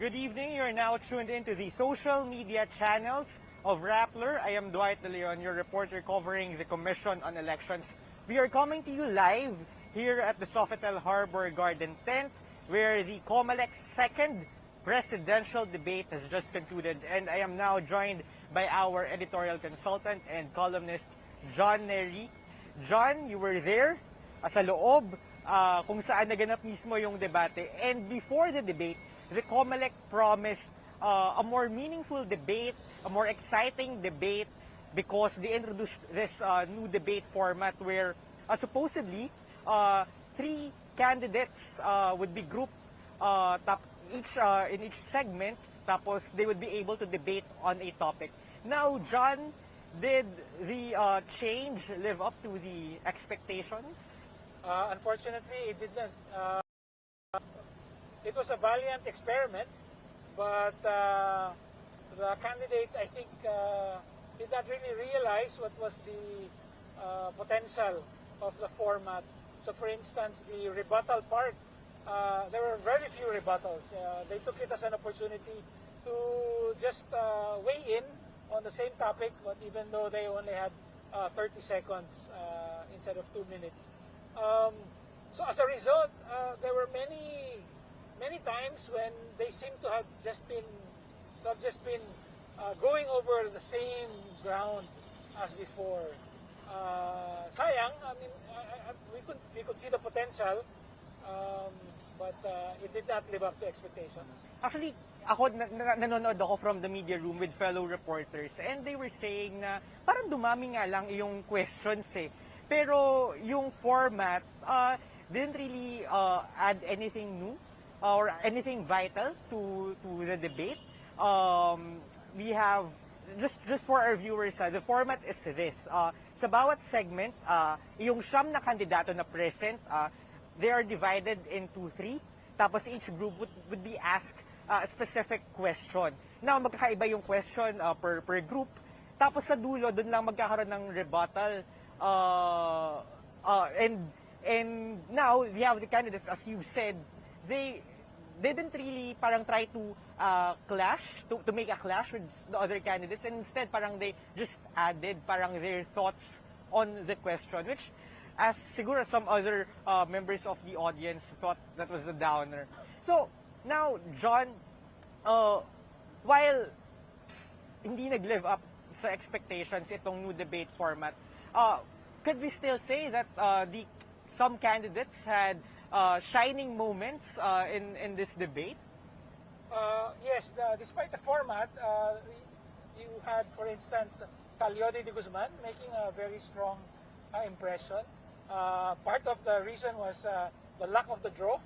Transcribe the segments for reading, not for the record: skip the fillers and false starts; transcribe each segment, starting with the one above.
Good evening. You're now tuned into the social media channels of Rappler. I am Dwight De Leon, your reporter covering the Commission on Elections. We are coming to you live here at the Sofitel Harbor Garden tent, where the Comelec's second presidential debate has just concluded. And I am now joined by our editorial consultant and columnist, John Neri. John, you were there sa loob kung saan naganap mismo yung debate. And before the debate, the Comelec promised a more meaningful debate, a more exciting debate, because they introduced this new debate format where supposedly three candidates would be grouped in each segment, tapos they would be able to debate on a topic. Now, John, did the change live up to the expectations? Unfortunately, it did not. It was a valiant experiment, but the candidates, I think, did not really realize what was the potential of the format. So, for instance, the rebuttal part, there were very few rebuttals. They took it as an opportunity to just weigh in on the same topic, but even though they only had 30 seconds instead of 2 minutes. So as a result, there were many times when they seem to have just been going over the same ground as before. Sayang, I mean, we could see the potential, but it did not live up to expectations. Actually, nanonood ako from the media room with fellow reporters, and they were saying na parang dumami nga lang yung questions eh. Pero yung format didn't really add anything new or anything vital to the debate. We have, just for our viewers, the format is this. Sa bawat segment, yung siyam na kandidato na present, they are divided into three. Tapos each group would be asked a specific question. Now, magkakaiba yung question per group. Tapos sa dulo, dun lang magkakaroon ng rebuttal. And now, we have the candidates, as you've said, they didn't really parang try to clash, to make a clash with the other candidates, and instead parang they just added parang their thoughts on the question, which as siguro some other members of the audience thought that was a downer. So, now, John, while hindi nag-live up sa expectations itong new debate format, could we still say that some candidates had shining moments in this debate? Yes, despite the format, you had, for instance, Calyodi de Guzman making a very strong impression. Part of the reason was the luck of the draw.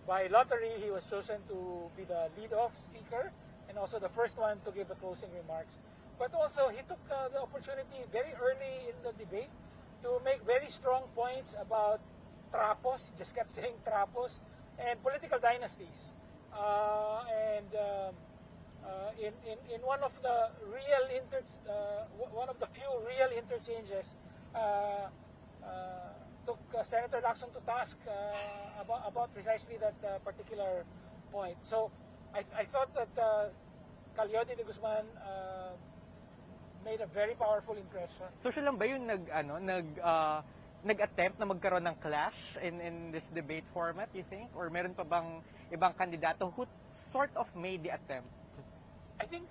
By lottery, he was chosen to be the lead-off speaker and also the first one to give the closing remarks. But also, he took the opportunity very early in the debate to make very strong points about trapos, just kept saying trapos, and political dynasties. In one of the few real interchanges, took Senator Lacson to task about precisely that particular point. So I thought that Calyodi de Guzman made a very powerful impression. So siya lang ba yung nag-attempt na magkaroon ng clash in this debate format, you think? Or meron pa bang ibang kandidato who sort of made the attempt? I think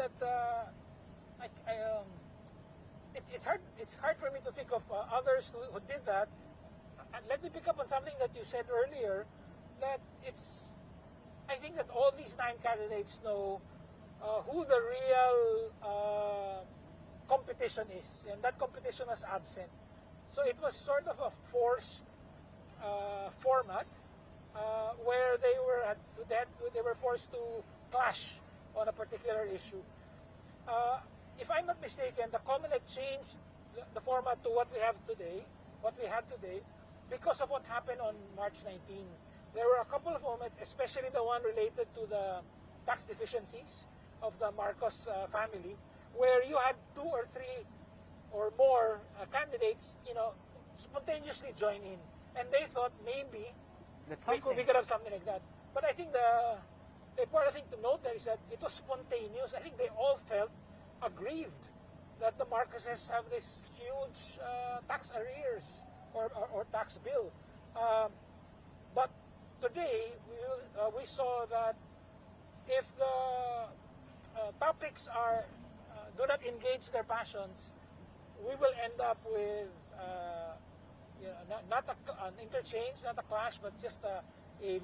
that it's hard for me to think of others who did that. Let me pick up on something that you said earlier, that I think that all these 9 candidates know who the real competition is, and that competition was absent. So it was sort of a forced format where they were forced to clash on a particular issue. If I'm not mistaken, the Comelec changed the format to what we had today, because of what happened on March 19. There were a couple of moments, especially the one related to the tax deficiencies of the Marcos family, where you had 2 or 3 or more candidates, spontaneously join in, and they thought maybe That's we something. could have something like that. But I think the important thing to note there is that it was spontaneous. I think they all felt aggrieved that the Marcoses have this huge tax arrears or tax bill. But today, we saw that if the topics are do not engage their passions, we will end up with not an interchange, not a clash, but just a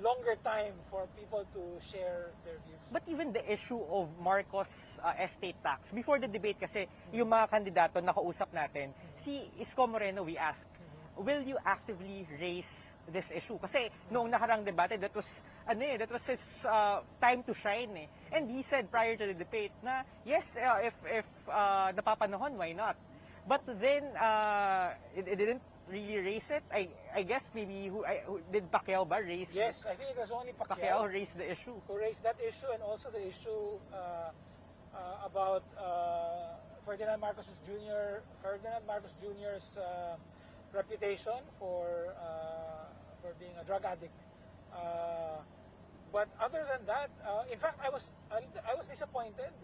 longer time for people to share their views. But even the issue of Marcos estate tax, before the debate kasi, yung mga kandidato nakausap natin, si Isko Moreno, we asked, will you actively raise this issue? Kasi noong nakarang debate, that was his time to shine eh. And he said prior to the debate na, yes, if napapanahon, why not? But then, it didn't really raise it. I guess maybe did Pacquiao ba raise? Yes, I think it was only Pacquiao raised the issue. Who raised that issue, and also the issue about Ferdinand Marcos Jr.'s reputation for being a drug addict. But other than that, in fact, I was disappointed.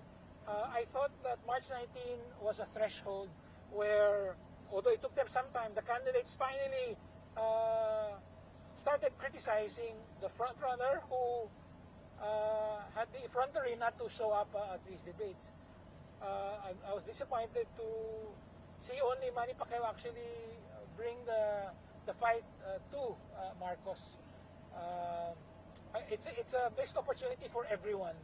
I thought that March 19 was a threshold where, although it took them some time, the candidates finally started criticizing the frontrunner who had the effrontery not to show up at these debates. I was disappointed to see only Manny Pacquiao actually bring the fight to Marcos. It's a missed opportunity for everyone.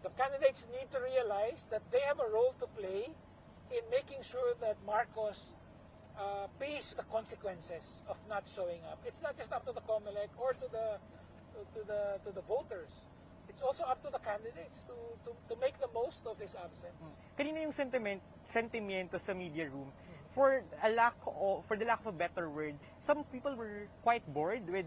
The candidates need to realize that they have a role to play in making sure that Marcos pays the consequences of not showing up. It's not just up to the Comelec or to the voters. It's also up to the candidates to make the most of his absence. Kanina yung sentimiento sa media room. For the lack of a better word, some people were quite bored with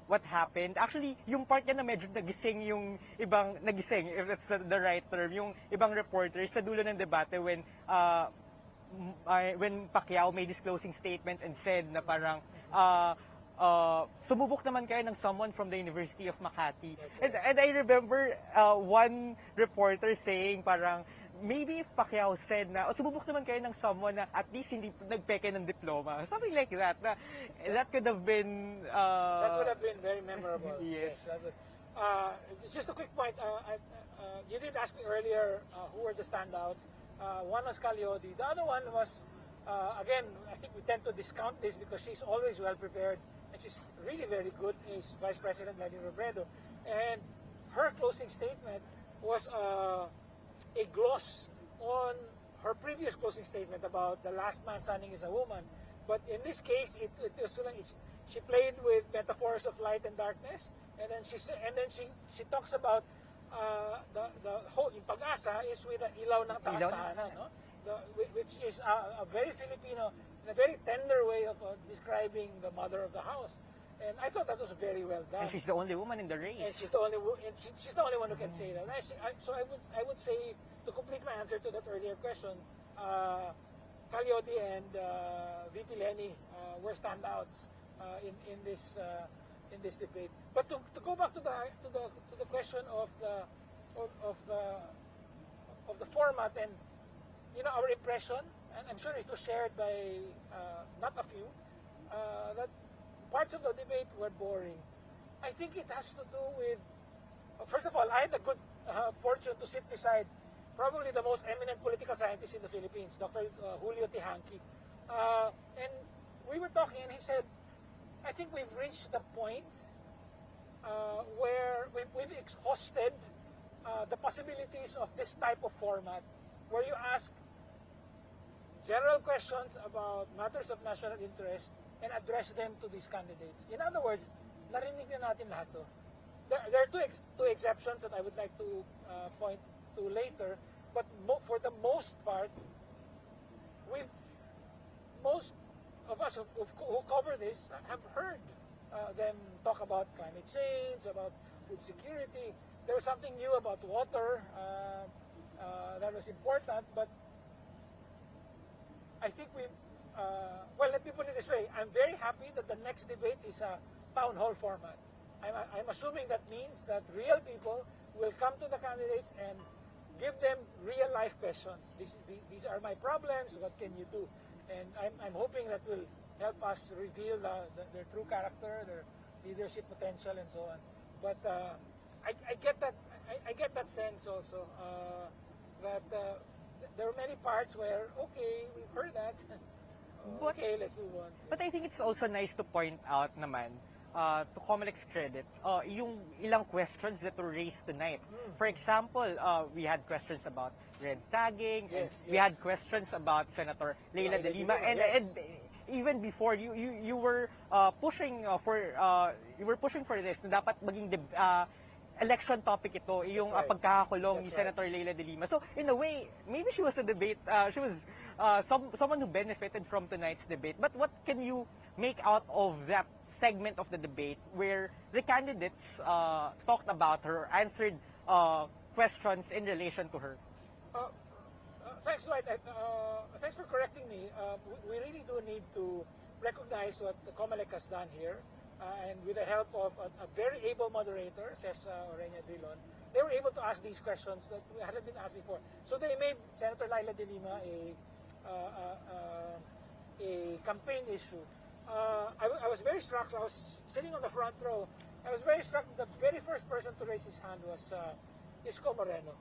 what happened. Actually, yung part niya na medyo nagising yung ibang, if that's the right term, yung ibang reporters sa dulo ng debate when Pacquiao made his closing statement and said na parang, sumubok naman kayo ng someone from the University of Makati. And I remember one reporter saying parang, maybe if Pacquiao said na, sumubok naman kayo ng someone na at least hindi nagpeke ng diploma. Something like that. That could have been... that would have been very memorable. Yes. Just a quick point. You did ask me earlier who were the standouts. One was Calyodi. The other one was, again, I think we tend to discount this because she's always well prepared and she's really very good, is Vice President Lenny Robredo. And her closing statement was a gloss on her previous closing statement about the last man standing is a woman. But in this case, she played with metaphors of light and darkness, and then she talks about the whole yung pag-asa is with the ilaw ng tahanan, no? Which is a very Filipino, in a very tender way of describing the mother of the house. And I thought that was very well done. And she's the only woman in the race. And she's the only one who can say that. So I would say, to complete my answer to that earlier question, Calyodi and VP Lenny were standouts in this debate. But to go back to the question of the format and our impression, and I'm sure it was shared by not a few, that parts of the debate were boring. I think it has to do with, first of all, I had the good fortune to sit beside probably the most eminent political scientist in the Philippines, Dr. Julio Tihanki. And we were talking and he said, I think we've reached the point where we've exhausted the possibilities of this type of format where you ask general questions about matters of national interest and address them to these candidates. In other words, narinig na natin lahat to. There are two exceptions that I would like to point to later, but for the most part, most of us who cover this have heard them talk about climate change, about food security. There was something new about water that was important, but I think well, let me put it this way. I'm very happy that the next debate is a town hall format. I'm assuming that means that real people will come to the candidates and give them real life questions. These are my problems. What can you do? And I'm hoping that will help us reveal their true character, their leadership potential, and so on. But I get that. I get that sense also that there are many parts where we've heard that. Okay, let's move on. But I think it's also nice to point out naman, to Comelec's credit, yung ilang questions that were raised tonight. For example, we had questions about red tagging, and we had questions about Senator Leila de Lima, and even before you were pushing for this na dapat maging election topic ito, yung pagkakakulong ni Senator Leila de Lima. So in a way, maybe she was someone who benefited from tonight's debate. But what can you make out of that segment of the debate where the candidates talked about her, answered questions in relation to her? Thanks, Dwight. Thanks for correcting me. We really do need to recognize what the Comelec has done here. And with the help of a very able moderator, says Orenia Drilon, they were able to ask these questions that hadn't been asked before. So they made Senator Leila de Lima a campaign issue. I was very struck. I was sitting on the front row. I was very struck. The very first person to raise his hand was Isko Moreno.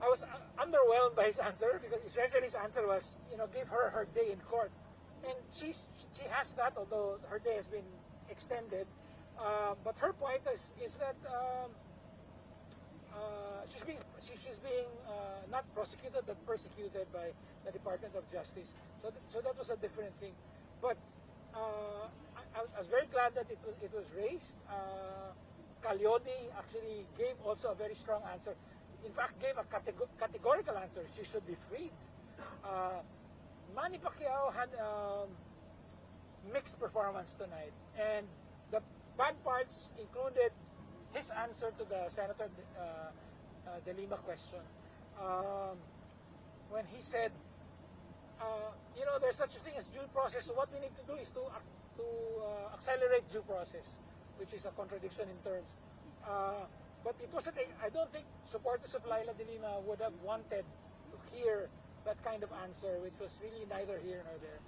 I was underwhelmed by his answer because essentially his answer was, give her day in court. And she has that, although her day has been extended. But her point is that she's being not prosecuted but persecuted by the Department of Justice. So that was a different thing. But I was very glad that it was raised. Calyodi actually gave also a very strong answer. In fact, gave a categorical answer. She should be freed. Manny Pacquiao had mixed performance tonight, and the bad parts included his answer to the Senator de Lima question, when he said, there's such a thing as due process. So what we need to do is to accelerate due process, which is a contradiction in terms. But it wasn't. I don't think supporters of Leila de Lima would have wanted to hear that kind of answer, which was really neither here nor there.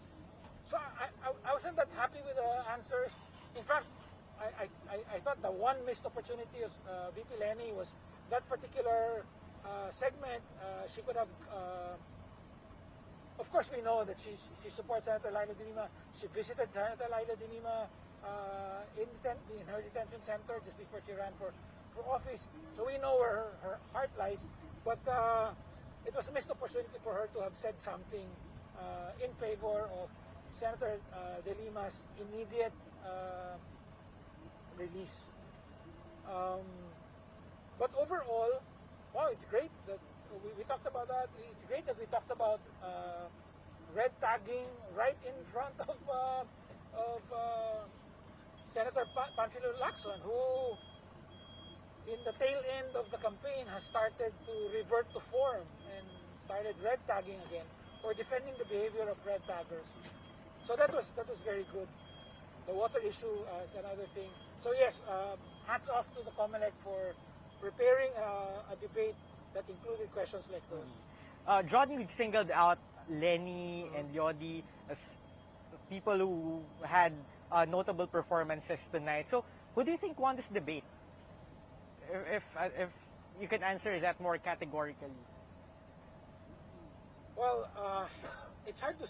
So I wasn't that happy with the answers. In fact, I thought the one missed opportunity of VP Lenny was that particular segment. She could have, of course we know that she supports Senator Leila de Lima. She visited Senator Leila de Lima in her detention center just before she ran for office. So we know where her heart lies. But it was a missed opportunity for her to have said something in favor of Senator de Lima's immediate release. But overall, wow, it's great that we talked about that. It's great that we talked about red tagging right in front of Senator Panfilo Lacson, who in the tail end of the campaign has started to revert to form and started red tagging again, or defending the behavior of red taggers. So that was very good. The water issue is another thing. So yes, hats off to the Comelec for preparing a debate that included questions like those. John, you singled out Lenny and Yodi as people who had notable performances tonight. So who do you think won this debate? If you can answer that more categorically. Well, it's hard to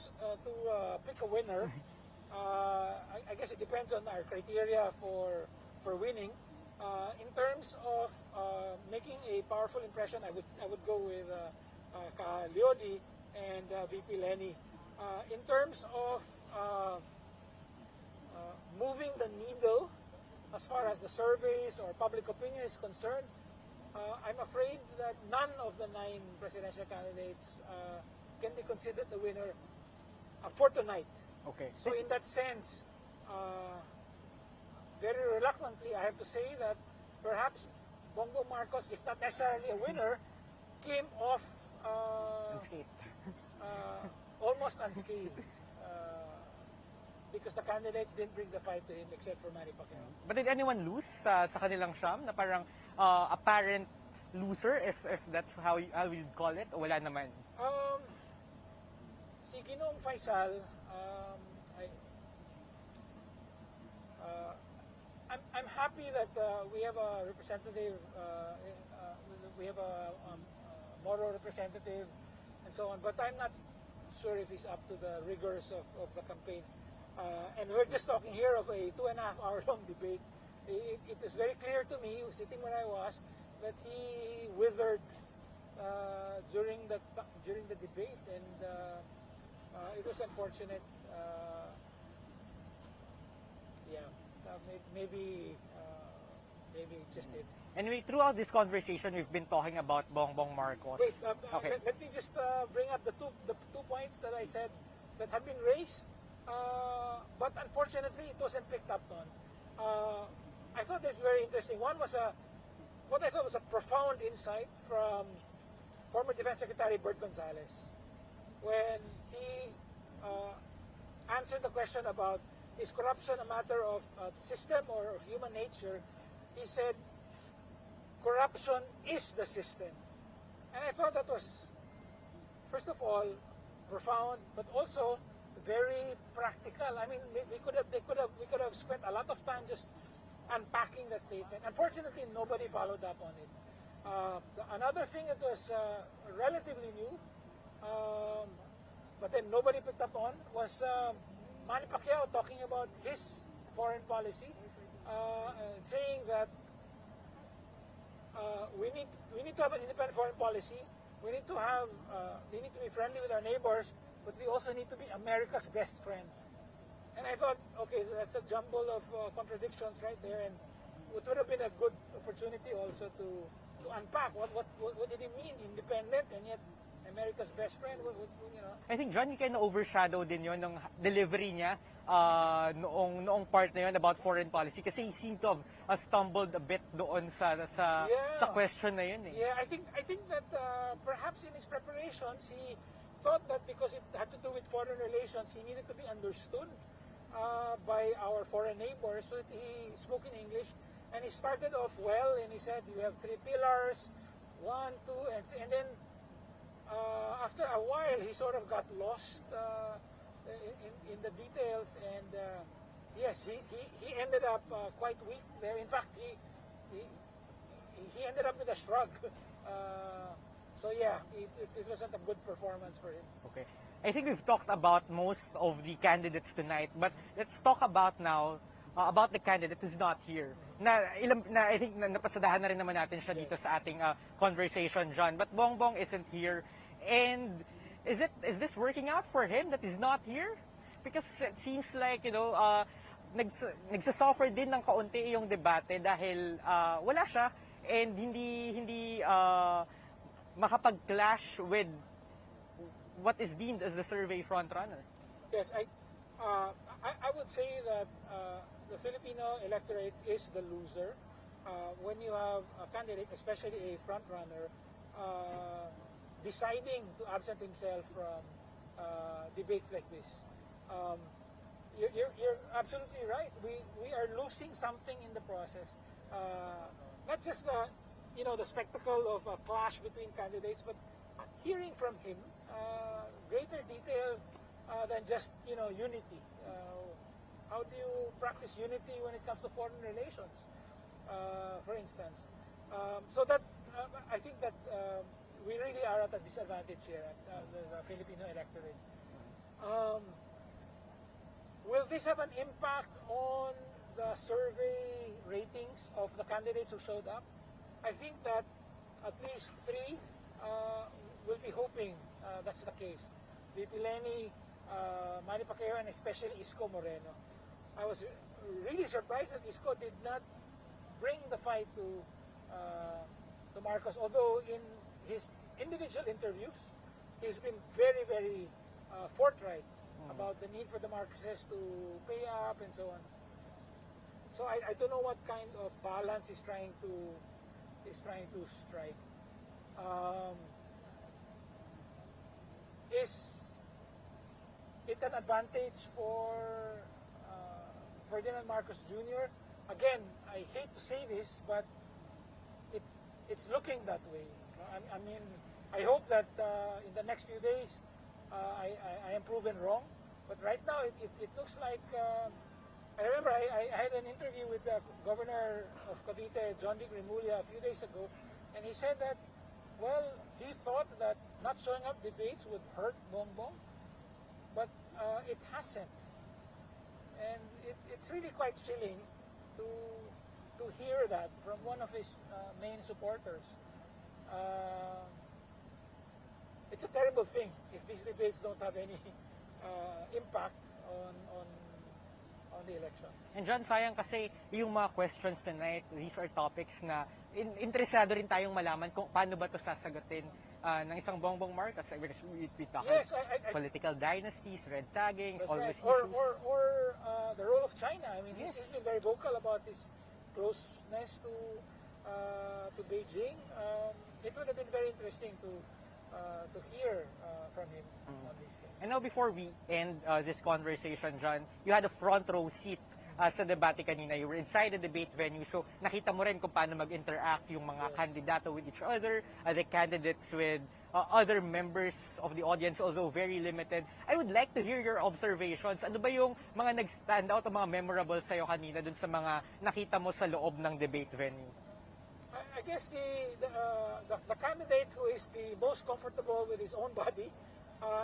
pick a winner. I guess it depends on our criteria for winning. In terms of making a powerful impression, I would go with Calyodi and VP Lenny. In terms of moving the needle as far as the surveys or public opinion is concerned, I'm afraid that none of the 9 presidential candidates can be considered the winner for tonight. Okay. So in that sense, very reluctantly, I have to say that perhaps Bongbong Marcos, if not necessarily a winner, came off almost unscathed. Because the candidates didn't bring the fight to him except for Manny Pacquiao. But did anyone lose sa kanilang siyam na parang apparent loser, if that's how you'd call it? O wala naman? Si Ginoong Faisal, I'm happy that we have a representative, we have a Moro representative and so on, but I'm not sure if he's up to the rigors of the campaign. And we're just talking here of a 2.5-hour long debate. It is very clear to me, sitting where I was, that he withered during the debate, and it was unfortunate. Maybe just it. Anyway, throughout this conversation, we've been talking about Bongbong Marcos. Wait, okay. let me just bring up the two points that I said that have been raised. But unfortunately, it wasn't picked up on. I thought this was very interesting. One was what I thought was a profound insight from former Defense Secretary Bert Gonzales when he answered the question about is corruption a matter of system or of human nature. He said, corruption is the system. And I thought that was, first of all, profound, but also very practical. I mean, we could have spent a lot of time just unpacking that statement. Unfortunately, nobody followed up on it. Another thing that was relatively new, but then nobody picked up on, was Manny Pacquiao talking about his foreign policy, saying that we need to have an independent foreign policy. We need to be friendly with our neighbors, but we also need to be America's best friend. And I thought, okay, that's a jumble of contradictions right there, and it would have been a good opportunity also to unpack what did he mean, independent and yet America's best friend. You know. I think, John, you kind of overshadow din yun ng delivery niya noong part na yun about foreign policy kasi he seemed to have stumbled a bit doon sa question na yun. Yeah, I think that perhaps in his preparations he thought that because it had to do with foreign relations, he needed to be understood by our foreign neighbors, so he spoke in English, and he started off well, and he said you have 3 pillars, 1, 2, and then after a while he sort of got lost in the details, and yes, he ended up quite weak there. In fact, he ended up with a shrug. So yeah, it wasn't a good performance for him. Okay. I think we've talked about most of the candidates tonight, but let's talk about now about the candidate who's not here. I think napasadahan na rin naman natin siya dito sa ating conversation, John. But Bongbong isn't here, and is this working out for him that he's not here? Because it seems like nagsasuffer din ng kaunti yung debate dahil wala siya and hindi makapag-clash with what is deemed as the survey frontrunner. Yes, I would say that the Filipino electorate is the loser when you have a candidate, especially a frontrunner, deciding to absent himself from debates like this. You're absolutely right. We are losing something in the process. Not just the spectacle of a clash between candidates, but hearing from him greater detail than just unity. How do you practice unity when it comes to foreign relations, for instance? So that I think that we really are at a disadvantage here at the Filipino electorate. Will this have an impact on the survey ratings of the candidates who showed up? I think that at least 3 will be hoping that's the case. VP Lenny, Manny Pacquiao, and especially Isko Moreno. I was really surprised that Isko did not bring the fight to Marcos, although in his individual interviews, he's been very, very forthright about the need for the Marcoses to pay up and so on. So I don't know what kind of balance he's trying to strike. it an advantage for Ferdinand Marcos Jr.? Again, I hate to say this, but it's looking that way. I mean, I hope that in the next few days I am proven wrong. But right now, it looks like. I remember I had an interview with the governor of Cavite, John Vic Remulla, a few days ago, and he said that, well, he thought that not showing up debates would hurt Bongbong, but it hasn't. And it's really quite chilling to hear that from one of his main supporters. It's a terrible thing if these debates don't have any impact on the election. And John, sayang kasi yung mga questions tonight, these are topics na interesado rin tayong malaman kung paano ba ito sasagutin ng isang Bongbong Marcos. Because we talk Yes, political dynasties, red tagging, that's always right. issues. Or the role of China. I mean, Yes. he's been very vocal about his closeness to Beijing. It would have been very interesting to hear from him on these things. And now before we end this conversation, John, you had a front row seat sa debate kanina. You were inside the debate venue, so nakita mo rin kung paano mag-interact yung mga kandidato with each other, the candidates with other members of the audience, although very limited. I would like to hear your observations. Ano ba yung mga nag-stand out o mga memorable sa'yo kanina dun sa mga nakita mo sa loob ng debate venue? I guess the candidate who is the most comfortable with his own body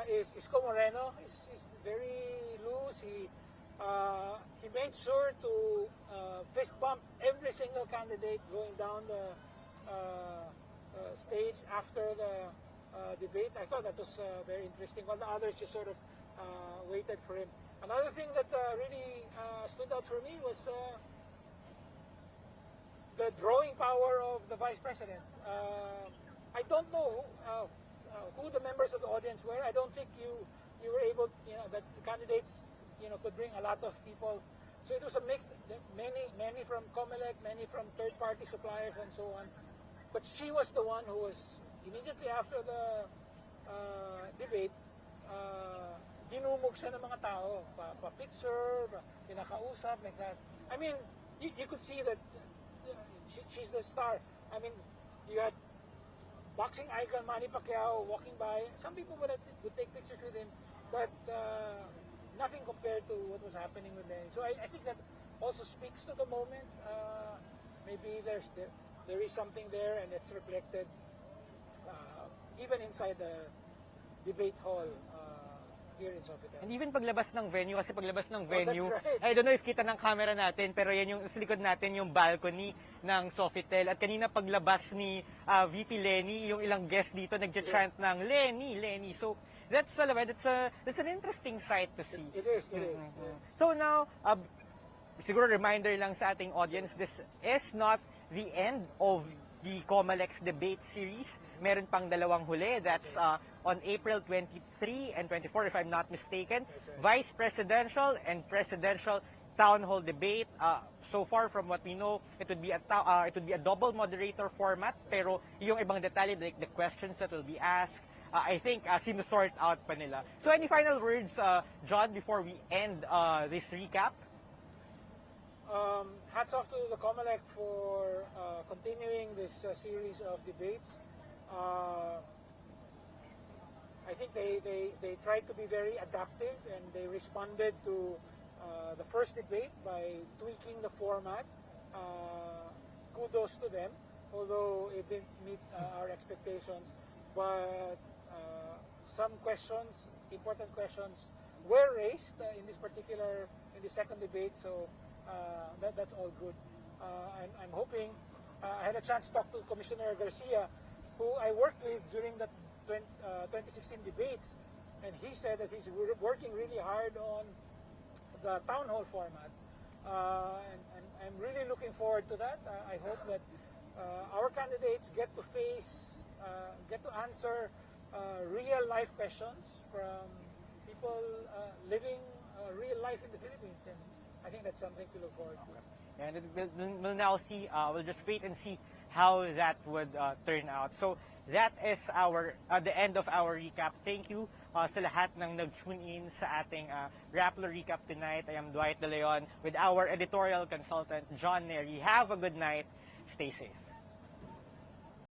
is Isko Moreno. He's very loose. He made sure to fist bump every single candidate going down the stage after the debate. I thought that was very interesting. While the others just sort of waited for him. Another thing that really stood out for me was the drawing power of the Vice President. I don't know who the members of the audience were. I don't think you were able, that the candidates, could bring a lot of people. So it was a mix. Many from Comelec, many from third-party suppliers, and so on. But she was the one who was immediately after the debate. Dinumog siya ng mga tao, pa-picture, pinakausap, like that. I mean, you could see that she's the star. I mean, you had boxing icon Manny Pacquiao walking by. Some people would take pictures with him, but nothing compared to what was happening with them. So I think that also speaks to the moment. Maybe there is something there, and it's reflected even inside the debate hall here in Sofitel. And even paglabas ng venue, kasi paglabas ng venue, that's right. I don't know if kita ng camera natin, pero yan yung sa likod natin yung balcony ng Sofitel. At kanina paglabas ni VP Lenny, yung ilang guests dito nagja-chant ng Lenny. So that's an interesting sight to see. It is. Yes. So now, siguro reminder lang sa ating audience, this is not the end of the Comelec's debate series. Meron pang dalawang huli. That's on April 23 and 24, if I'm not mistaken. Vice Presidential and Presidential Town Hall debate. So far, from what we know, it would be a double moderator format. Pero yung ibang detalye, like the questions that will be asked, I think sinusort out pa nila. So any final words, John, before we end this recap? Hats off to the Comelec for continuing this series of debates. I think they tried to be very adaptive, and they responded to the first debate by tweaking the format. Kudos to them, although it didn't meet our expectations. But some questions, important questions, were raised in this second debate. So that's all good. I'm hoping. I had a chance to talk to Commissioner Garcia, who I worked with during the 2016 debates, and he said that he's working really hard on the town hall format, and I'm really looking forward to that. I hope that our candidates get to answer real life questions from people living real life in the Philippines, and I think that's something to look forward to. And we'll now see, we'll just wait and see how that would turn out. So that is the end of our recap. Thank you sa lahat ng nag-tune in sa ating Rappler Recap tonight. I am Dwight De Leon with our editorial consultant, John Neri. Have a good night. Stay safe.